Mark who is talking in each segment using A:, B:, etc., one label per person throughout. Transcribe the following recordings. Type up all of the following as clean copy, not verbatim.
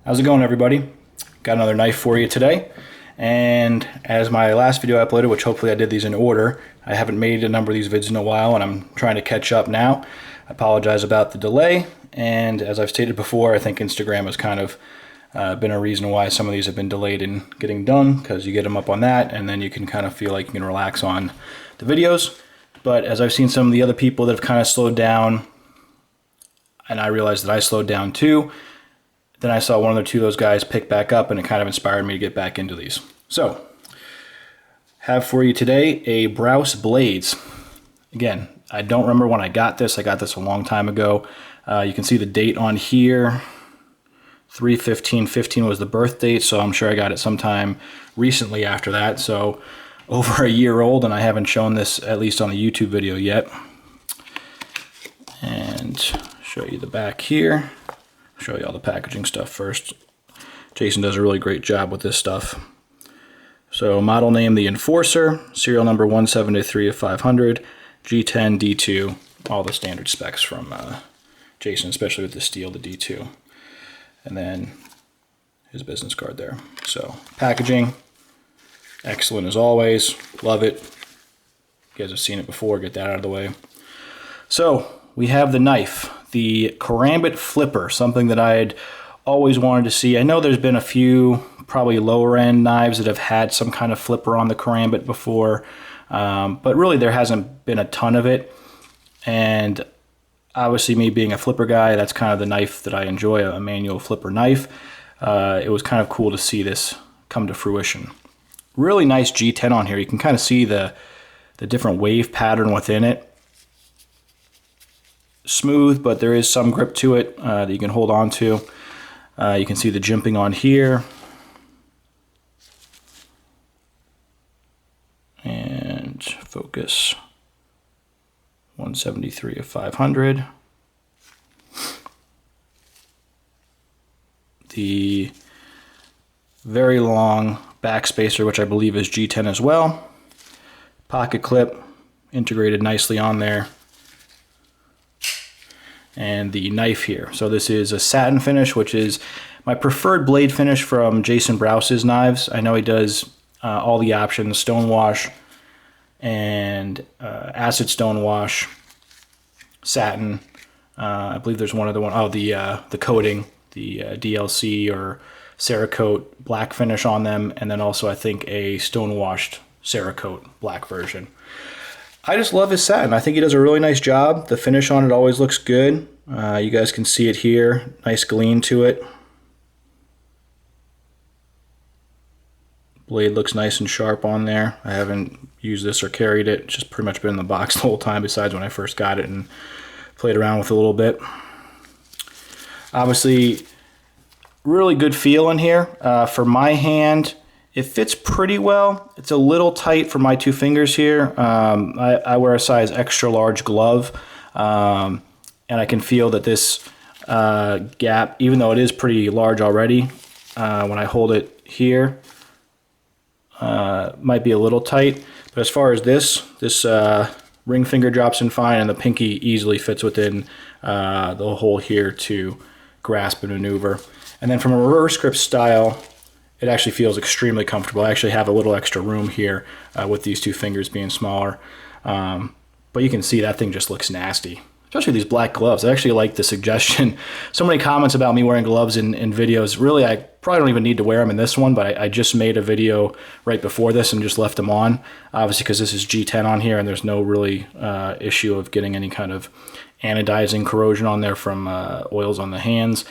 A: How's it going, everybody? Got another knife for you today. And as my last video I uploaded, which hopefully I did these in order, I haven't made a number of these vids in a while and I'm trying to catch up now. I apologize about the delay, and as I've stated before, I think Instagram has kind of been a reason why some of these have been delayed in getting done, because you get them up on that and then you can kind of feel like you can relax on the videos. But as I've seen some of the other people that have kind of slowed down, and I realized that I slowed down too, then I saw one or two of those guys pick back up, and it kind of inspired me to get back into these. So, have for you today a Brouse Blades. Again, I don't remember when I got this. I got this a long time ago. You can see the date on here. 3/15/15 was the birth date, so I'm sure I got it sometime recently after that. So, over a year old, and I haven't shown this at least on a YouTube video yet. And show you the back here. Show you all the packaging stuff first. Jason does a really great job with this stuff. So model name the Enforcer, serial number 173 of 500, G10, D2, all the standard specs from Jason, especially with the steel, the D2. And then his business card there. So packaging, excellent as always, love it. You guys have seen it before, get that out of the way. So we have the knife, the Karambit flipper, something that I had always wanted to see. I know there's been a few probably lower end knives that have had some kind of flipper on the Karambit before, but really there hasn't been a ton of it. And obviously, me being a flipper guy, that's kind of the knife that I enjoy, a manual flipper knife. It was kind of cool to see this come to fruition. Really nice G10 on here. You can kind of see the different wave pattern within it. Smooth, but there is some grip to it that you can hold on to. You can see the jimping on here. And focus 173 of 500. The very long back spacer, which I believe is G10 as well. Pocket clip integrated nicely on there. And the knife here. So this is a satin finish, which is my preferred blade finish from Jason Brouse's knives. I know he does all the options, stone wash and acid stone wash, satin. I believe there's one other one. Oh, the coating, the DLC or Cerakote black finish on them, and then also I think a stone washed Cerakote black version. I just love his satin. I think he does a really nice job. The finish on it always looks good. You guys can see it here. Nice gleam to it. Blade looks nice and sharp on there. I haven't used this or carried it. It's just pretty much been in the box the whole time, besides when I first got it and played around with it a little bit. Obviously, really good feel in here. For my hand, it fits pretty well. It's a little tight for my two fingers here. I wear a size extra large glove, and I can feel that this gap, even though it is pretty large already, when I hold it here, might be a little tight. But as far as this ring finger drops in fine, and the pinky easily fits within the hole here to grasp and maneuver. And then from a reverse grip style, it actually feels extremely comfortable. I actually have a little extra room here with these two fingers being smaller. But you can see that thing just looks nasty, especially these black gloves. I actually like the suggestion. So many comments about me wearing gloves in videos. Really, I probably don't even need to wear them in this one, but I just made a video right before this and just left them on. Obviously, because this is G10 on here and there's no really issue of getting any kind of anodizing corrosion on there from oils on the hands.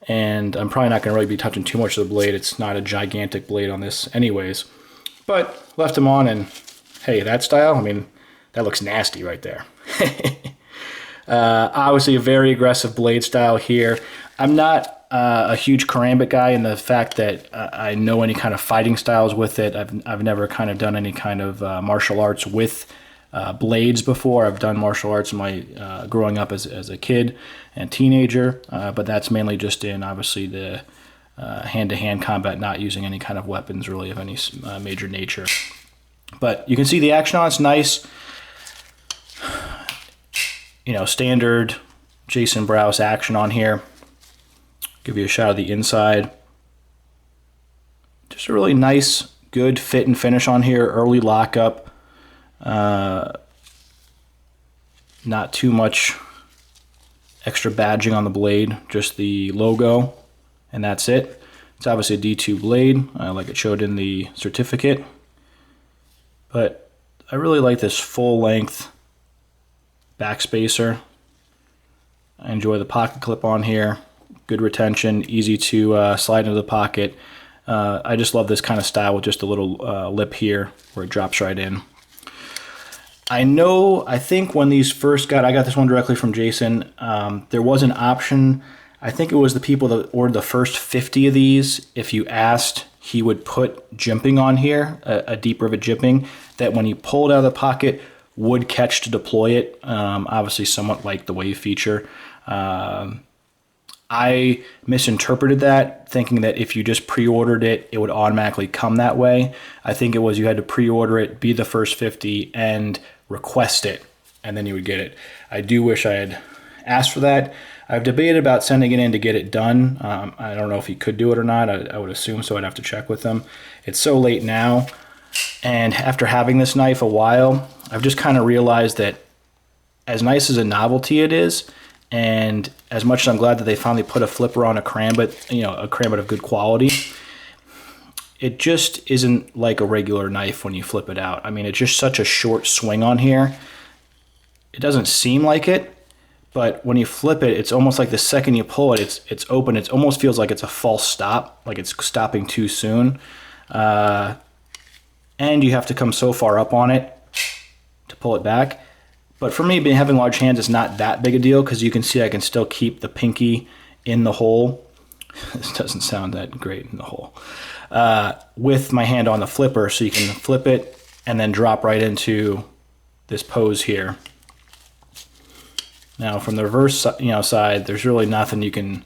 A: And I'm probably not going to really be touching too much of the blade. It's not a gigantic blade on this anyways. But left them on, and hey, that style, I mean, that looks nasty right there. Obviously a very aggressive blade style here. I'm not a huge Karambit guy in the fact that I know any kind of fighting styles with it. I've never kind of done any kind of martial arts with blades before. I've done martial arts in my growing up as a kid and teenager, but that's mainly just in obviously the hand-to-hand combat, not using any kind of weapons really of any major nature. But you can see the action on it's nice. You know, standard Jason Brouse action on here. Give you a shot of the inside. Just a really nice, good fit and finish on here. Early lockup. Not too much extra badging on the blade, just the logo, and that's it. It's obviously a D2 blade, like it showed in the certificate. But I really like this full length backspacer. I enjoy the pocket clip on here. Good retention, easy to slide into the pocket. I just love this kind of style with just a little lip here where it drops right in. I think when these first I got this one directly from Jason, there was an option. I think it was the people that ordered the first 50 of these. If you asked, he would put jimping on here, a deep rivet jimping, that when you pulled out of the pocket would catch to deploy it. Obviously somewhat like the wave feature. I misinterpreted that, thinking that if you just pre-ordered it, it would automatically come that way. I think it was you had to pre-order it, be the first 50, and request it, and then you would get it. I do wish I had asked for that. I've debated about sending it in to get it done. I don't know if he could do it or not. I would assume so. I'd have to check with him. It's so late now, and after having this knife a while, I've just kind of realized that as nice as a novelty it is, and as much as I'm glad that they finally put a flipper on a Karambit, a Karambit of good quality, it just isn't like a regular knife when you flip it out. I mean, it's just such a short swing on here. It doesn't seem like it, but when you flip it, it's almost like the second you pull it, it's open. It almost feels like it's a false stop, like it's stopping too soon. And you have to come so far up on it to pull it back. But for me, having large hands, it's not that big a deal because you can see I can still keep the pinky in the hole. This doesn't sound that great in the hole. With my hand on the flipper, so you can flip it and then drop right into this pose here. Now from the reverse side, there's really nothing you can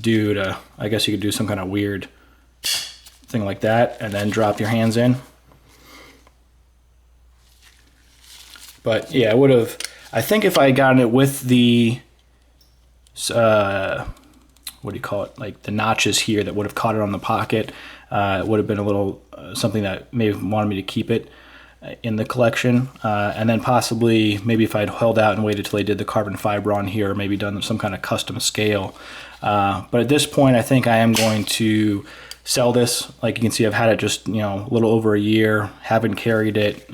A: do to, I guess you could do some kind of weird thing like that and then drop your hands in. But yeah, I think if I had gotten it with the, what do you call it, like the notches here that would have caught it on the pocket, it would have been a little, something that may have wanted me to keep it in the collection. And then possibly, maybe if I'd held out and waited till they did the carbon fiber on here, or maybe done some kind of custom scale. But at this point, I think I am going to sell this. Like you can see, I've had it just, a little over a year, haven't carried it,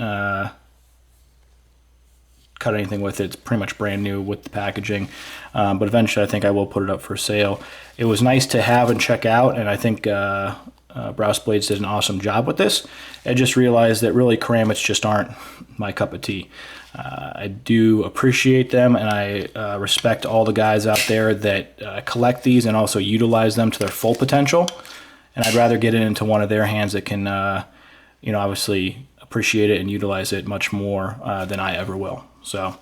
A: cut anything with it. It's pretty much brand new with the packaging, but eventually I think I will put it up for sale. It was nice to have and check out, and I think Brouse Blades did an awesome job with this. I just realized that really Karambits just aren't my cup of tea. I do appreciate them, and I respect all the guys out there that collect these and also utilize them to their full potential, and I'd rather get it into one of their hands that can obviously appreciate it and utilize it much more than I ever will. So,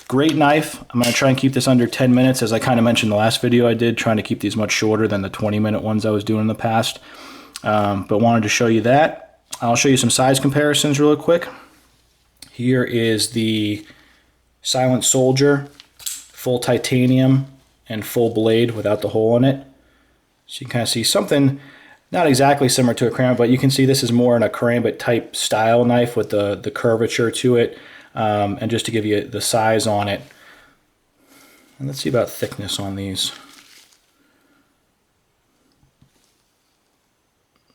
A: great knife. I'm going to try and keep this under 10 minutes, as I kind of mentioned in the last video I did, trying to keep these much shorter than the 20-minute ones I was doing in the past. But wanted to show you that. I'll show you some size comparisons real quick. Here is the Silent Soldier, full titanium and full blade without the hole in it. So you can kind of see something not exactly similar to a Karambit, but you can see this is more in a Karambit type style knife with the curvature to it. And just to give you the size on it, and let's see about thickness on these.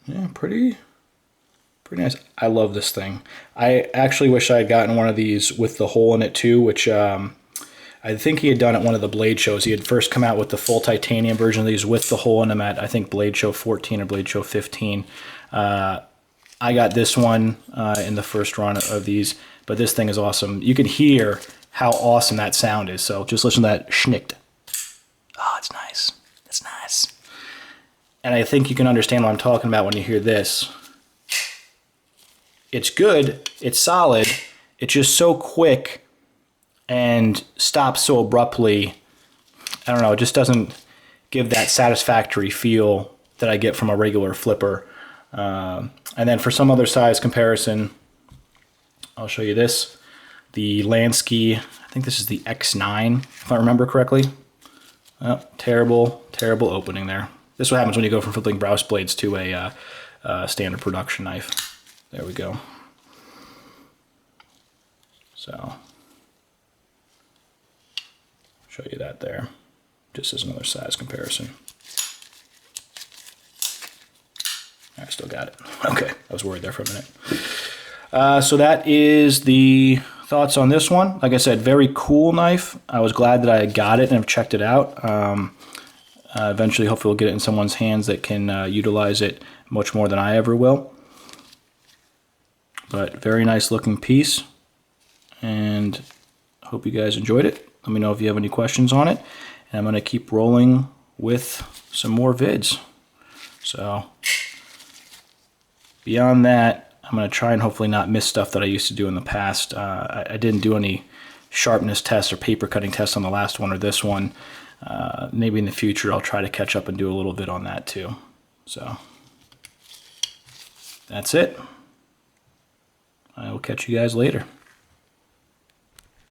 A: Yeah, pretty nice. I love this thing. I actually wish I had gotten one of these with the hole in it too, which I think he had done at one of the Blade shows. He had first come out with the full titanium version of these with the hole in them at, I think, Blade Show 14 or Blade Show 15. I got this one in the first run of these. But this thing is awesome. You can hear how awesome that sound is. So just listen to that schnicked. Oh, it's nice. It's nice. And I think you can understand what I'm talking about when you hear this. It's good. It's solid. It's just so quick and stops so abruptly. I don't know. It just doesn't give that satisfactory feel that I get from a regular flipper. And then for some other size comparison, I'll show you this. The Lansky, I think this is the X9, if I remember correctly. Oh, terrible opening there. This is what happens when you go from flipping Brouse blades to a standard production knife. There we go. So, show you that there, just as another size comparison. I still got it. Okay, I was worried there for a minute. So that is the thoughts on this one. Like I said, very cool knife. I was glad that I got it and have checked it out. Eventually, hopefully we'll get it in someone's hands that can utilize it much more than I ever will. But very nice looking piece, and I hope you guys enjoyed it. Let me know if you have any questions on it, and I'm going to keep rolling with some more vids. So beyond that, I'm going to try and hopefully not miss stuff that I used to do in the past. I didn't do any sharpness tests or paper cutting tests on the last one or this one. Maybe in the future I'll try to catch up and do a little bit on that too. So that's it. I will catch you guys later.